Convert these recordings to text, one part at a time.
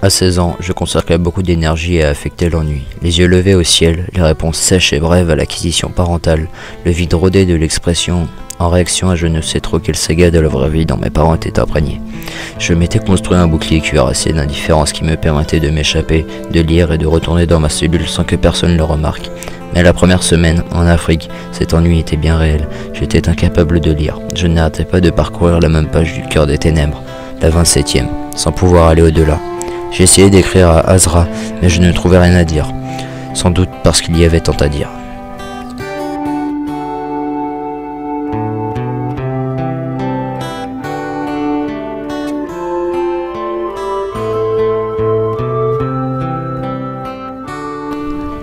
À 16 ans, je consacrais beaucoup d'énergie à affecter l'ennui. Les yeux levés au ciel, les réponses sèches et brèves à l'acquisition parentale, le vide rodé de l'expression, en réaction à je ne sais trop quelle saga de la vraie vie dont mes parents étaient imprégnés. Je m'étais construit un bouclier cuirassé d'indifférence qui me permettait de m'échapper, de lire et de retourner dans ma cellule sans que personne le remarque. Mais la première semaine, en Afrique, cet ennui était bien réel. J'étais incapable de lire. Je n'arrêtais pas de parcourir la même page du cœur des ténèbres, la 27e, sans pouvoir aller au-delà. J'ai essayé d'écrire à Azra, mais je ne trouvais rien à dire. Sans doute parce qu'il y avait tant à dire.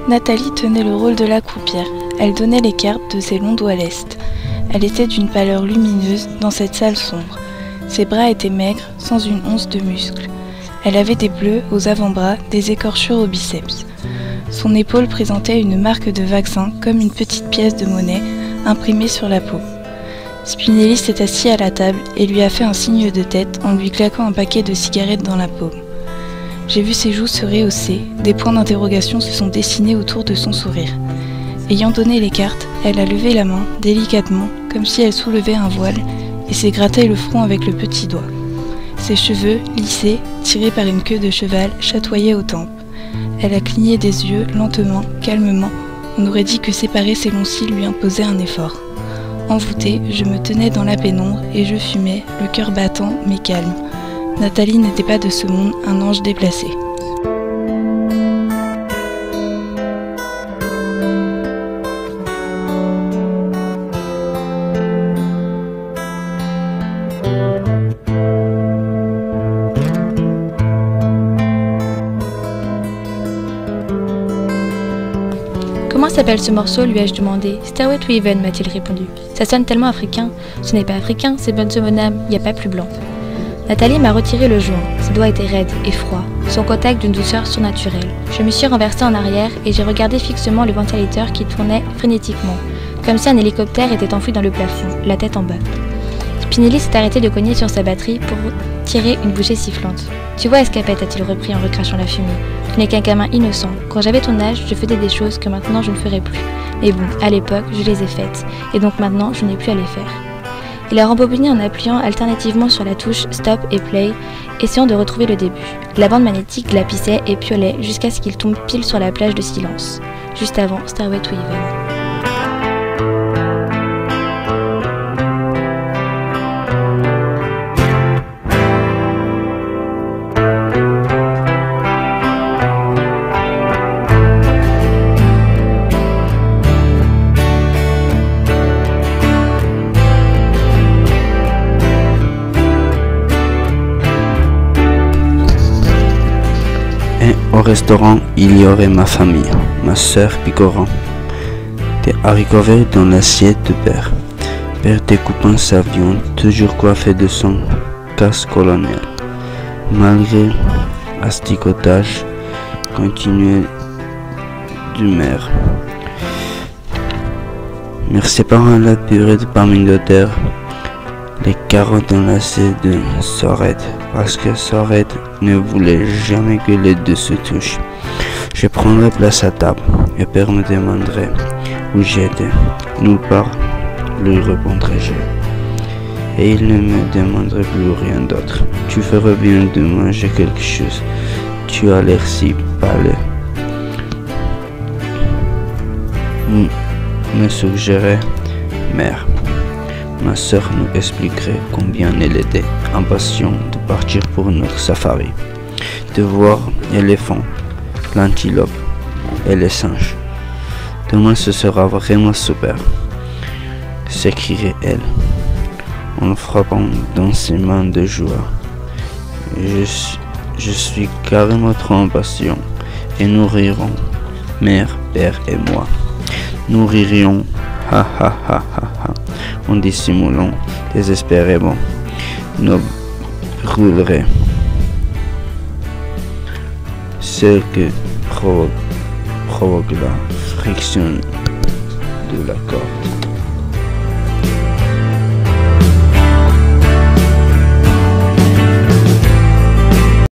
Nathalie tenait le rôle de la croupière. Elle donnait les cartes de ses longs doigts lestes. Elle était d'une pâleur lumineuse dans cette salle sombre. Ses bras étaient maigres, sans une once de muscle. Elle avait des bleus aux avant-bras, des écorchures aux biceps. Son épaule présentait une marque de vaccin comme une petite pièce de monnaie imprimée sur la peau. Spinelli s'est assis à la table et lui a fait un signe de tête en lui claquant un paquet de cigarettes dans la paume. J'ai vu ses joues se rehausser, des points d'interrogation se sont dessinés autour de son sourire. Ayant donné les cartes, elle a levé la main, délicatement, comme si elle soulevait un voile, et s'est gratté le front avec le petit doigt. Ses cheveux, lissés, tirés par une queue de cheval, chatoyaient aux tempes. Elle a cligné des yeux, lentement, calmement. On aurait dit que séparer ses longs cils lui imposait un effort. Envoûtée, je me tenais dans la pénombre et je fumais, le cœur battant mais calme. Nathalie n'était pas de ce monde, un ange déplacé. Comment s'appelle ce morceau, lui ai-je demandé. Stairway to Heaven, m'a-t-il répondu. Ça sonne tellement africain. Ce n'est pas africain, c'est bonne mon âme, il n'y a pas plus blanc. Nathalie m'a retiré le joint. Ses doigts étaient raides et froids, son contact d'une douceur surnaturelle. Je me suis renversée en arrière et j'ai regardé fixement le ventilateur qui tournait frénétiquement, comme si un hélicoptère était enfoui dans le plafond, la tête en bas. Spinelli s'est arrêté de cogner sur sa batterie pour tirer une bouchée sifflante. Tu vois, Escapette, a-t-il repris en recrachant la fumée. Tu n'es qu'un gamin innocent. Quand j'avais ton âge, je faisais des choses que maintenant je ne ferai plus. Mais bon, à l'époque, je les ai faites. Et donc maintenant, je n'ai plus à les faire. Il a rembobiné en appuyant alternativement sur la touche Stop et Play, essayant de retrouver le début. La bande magnétique glapissait et piaulait jusqu'à ce qu'il tombe pile sur la plage de silence, juste avant Stairway to Heaven. Au restaurant, il y aurait ma famille, ma sœur picorant des haricots verts dans l'assiette de père. Père découpant sa viande, toujours coiffé de son casque colonial. Malgré l'asticotage continué du maire. Merci parents la purée de pommes de terre, les carottes dans l'assiette de Sorette, parce que Sorette ne voulait jamais que les deux se touchent. Je prendrai place à table, et père me demanderait où j'étais. Nulle part, lui répondrai-je. Et il ne me demanderait plus rien d'autre. Tu ferais bien de manger quelque chose. Tu as l'air si pâle. Me suggérait mère. Ma sœur nous expliquerait combien elle était impatiente de partir pour notre safari, de voir l'éléphant, l'antilope et les singes. Demain ce sera vraiment super, s'écrierait-elle, en frappant dans ses mains de joie. Je suis carrément trop impatient, et nous rirons, mère, père et moi. Nous ririons, ha ha ha ha ha, en dissimulant désespérément nos brûleries. Celle que provoque la friction de la corde.